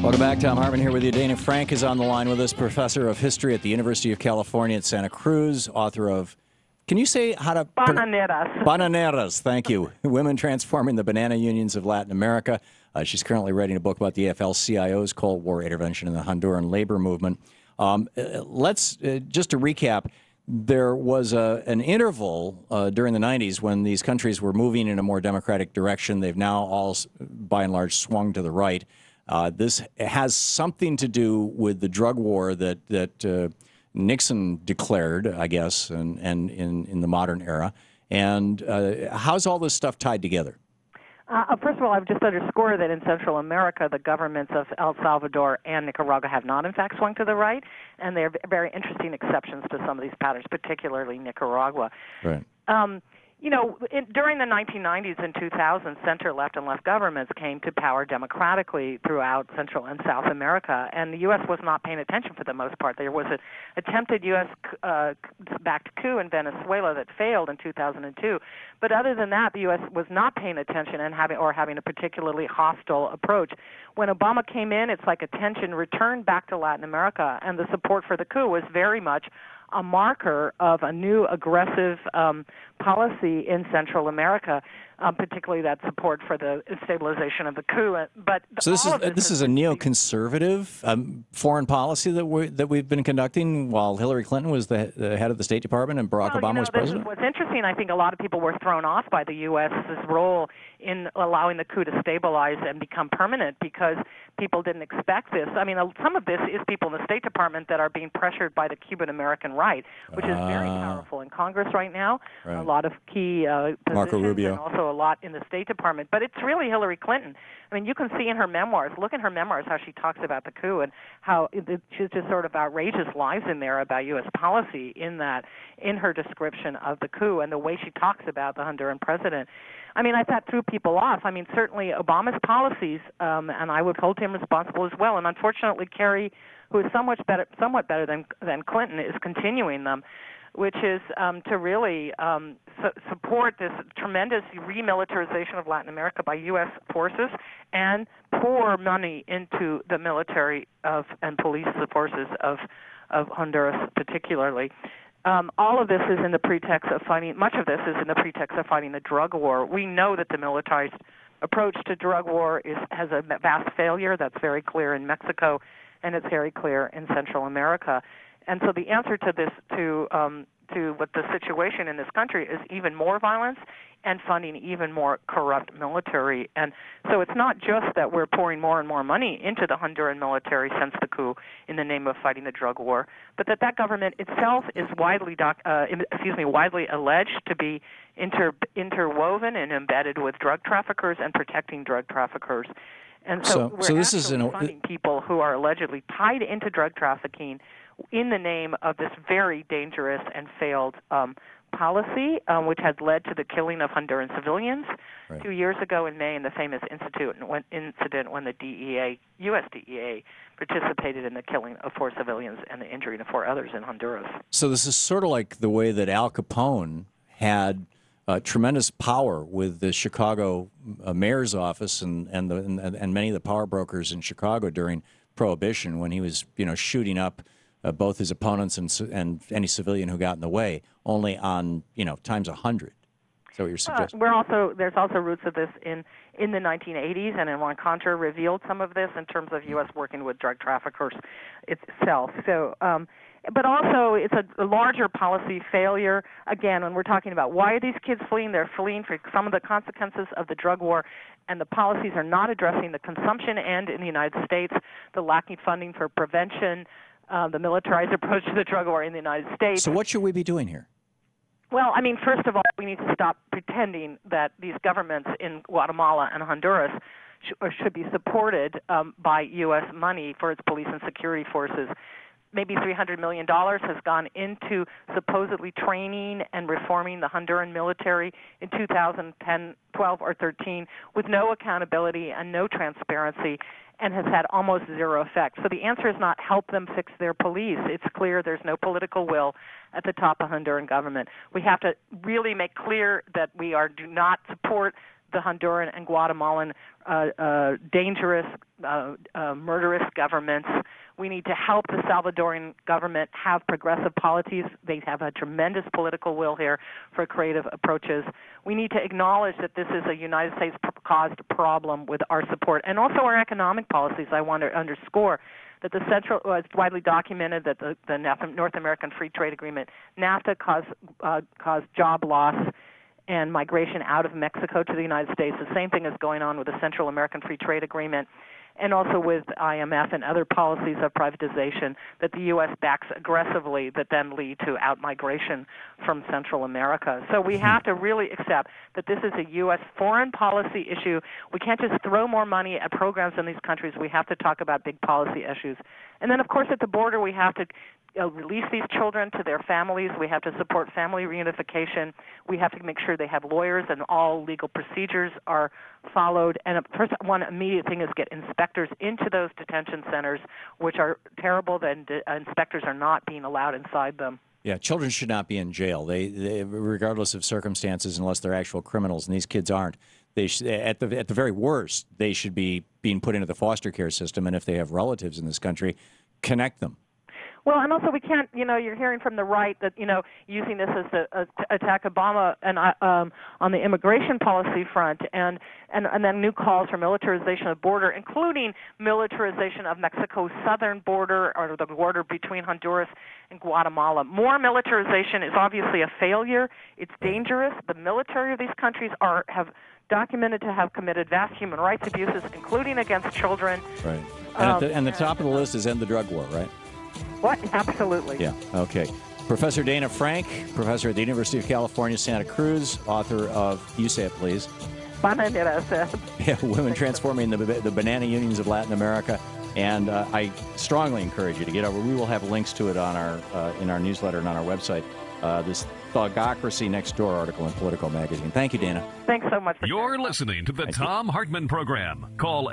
Welcome back. Thom Hartmann here with you. Dana Frank is on the line with us, professor of history at the University of California at Santa Cruz, author of, can you say how to... Bananeras. Bananeras, thank you. Women Transforming the Banana Unions of Latin America. She's currently writing a book about the AFL-CIO's Cold War intervention in the Honduran labor movement. Let's, just to recap, there was an interval during the 90s when these countries were moving in a more democratic direction. They've now all, by and large, swung to the right. This has something to do with the drug war that Nixon declared, I guess, and in the modern era. And how's all this stuff tied together? First of all, I would just underscore that in Central America, the governments of El Salvador and Nicaragua have not, in fact, swung to the right, and they're very interesting exceptions to some of these patterns, particularly Nicaragua. Right. You know, during the 1990s and 2000s, center-left and left governments came to power democratically throughout Central and South America, and the U.S. was not paying attention for the most part. There was an attempted U.S.-backed coup in Venezuela that failed in 2002, but other than that, the U.S. was not paying attention and having a particularly hostile approach. When Obama came in, it's like attention returned back to Latin America, and the support for the coup was very much a marker of a new aggressive policy in Central America, particularly that support for the stabilization of the coup. But so this is a neoconservative foreign policy that we've been conducting while Hillary Clinton was the head of the State Department and Barack Obama was president? What's interesting, I think a lot of people were thrown off by the U.S.'s role in allowing the coup to stabilize and become permanent because people didn't expect this. I mean, some of this is people in the State Department that are being pressured by the Cuban-American right, which is very powerful in Congress right now. Right. A lot of key positions Marco Rubio. and also a lot in the State Department. But it's really Hillary Clinton. I mean, you can see in her memoirs, look in her memoirs how she talks about the coup and how she's just sort of outrageous lies in there about U.S. policy in her description of the coup and the way she talks about the Honduran president. I mean, that threw people off. I mean, certainly Obama's policies, and I would hold him responsible as well. And unfortunately, Kerry, who is somewhat better than Clinton, is continuing them, which is to really support this tremendous remilitarization of Latin America by U.S. forces and pour money into the military and police forces of Honduras particularly. All of this is in the pretext of fighting, much of this is in the pretext of fighting the drug war. We know that the militarized approach to drug war has a vast failure. That's very clear in Mexico, and it's very clear in Central America. And so the answer to this, to what the situation in this country is even more violence and funding even more corrupt military. And so it's not just that we're pouring more and more money into the Honduran military since the coup in the name of fighting the drug war, but that government itself is widely alleged to be interwoven and embedded with drug traffickers and protecting drug traffickers. And so we're actually funding people who are allegedly tied into drug trafficking in the name of this very dangerous and failed policy, which has led to the killing of Honduran civilians 2 years ago in May in the famous incident when the U.S. DEA participated in the killing of 4 civilians and the injury of 4 others in Honduras. So this is sort of like the way that Al Capone had tremendous power with the Chicago mayor's office and many of the power brokers in Chicago during Prohibition, when he was shooting up both his opponents and any civilian who got in the way, only on times 100. Is that what you're suggesting? There's also roots of this in the 1980s, and Iran Contra revealed some of this in terms of U.S. working with drug traffickers itself. So, but also it's a larger policy failure. Again, when we're talking about why are these kids fleeing, they're fleeing for some of the consequences of the drug war, and the policies are not addressing the consumption end in the United States, the lacking funding for prevention, the militarized approach to the drug war in the United States. So what should we be doing here? Well, I mean, first of all, we need to stop pretending that these governments in Guatemala and Honduras should be supported by U.S. money for its police and security forces. Maybe $300 million has gone into supposedly training and reforming the Honduran military in 2010, 12, or 13 with no accountability and no transparency, and has had almost zero effect. So the answer is not help them fix their police. It's clear there's no political will at the top of Honduran government. We have to really make clear that we do not support the Honduran and Guatemalan dangerous, murderous governments. We need to help the Salvadoran government have progressive policies. They have a tremendous political will here for creative approaches. We need to acknowledge that this is a United States-caused problem with our support, and also our economic policies. I want to underscore that it's widely documented that the North American Free Trade Agreement, NAFTA, caused job loss and migration out of Mexico to the United States. The same thing is going on with the Central American Free Trade Agreement, and also with IMF and other policies of privatization that the U.S. backs aggressively that then lead to out-migration from Central America. So we have to really accept that this is a U.S. foreign policy issue. We can't just throw more money at programs in these countries. We have to talk about big policy issues. And then, of course, at the border, we have to release these children to their families. We have to support family reunification. We have to make sure they have lawyers and all legal procedures are followed. And first, one immediate thing is get inspectors into those detention centers, which are terrible. Then inspectors are not being allowed inside them. Yeah, children should not be in jail. They regardless of circumstances, unless they're actual criminals, and these kids aren't. They at the very worst, they should be being put into the foster care system. And if they have relatives in this country, connect them. Well, and also we can't, you're hearing from the right that, using this as to attack Obama and on the immigration policy front, and then new calls for militarization of the border, including militarization of Mexico's southern border or the border between Honduras and Guatemala. More militarization is obviously a failure. It's dangerous. The military of these countries have documented to have committed vast human rights abuses, including against children. Right. And the top of the list is end the drug war, right? What? Absolutely. Yeah, okay. Professor Dana Frank, professor at the University of California, Santa Cruz, author of, you say it please. Bananeras. Yeah, Women Transforming the Banana Unions of Latin America. And I strongly encourage you to get over. We will have links to it on in our newsletter and on our website. This Thugocracy Next Door article in Politico Magazine. Thank you, Dana. Thanks so much. You're listening to the Thom Hartmann Program. Call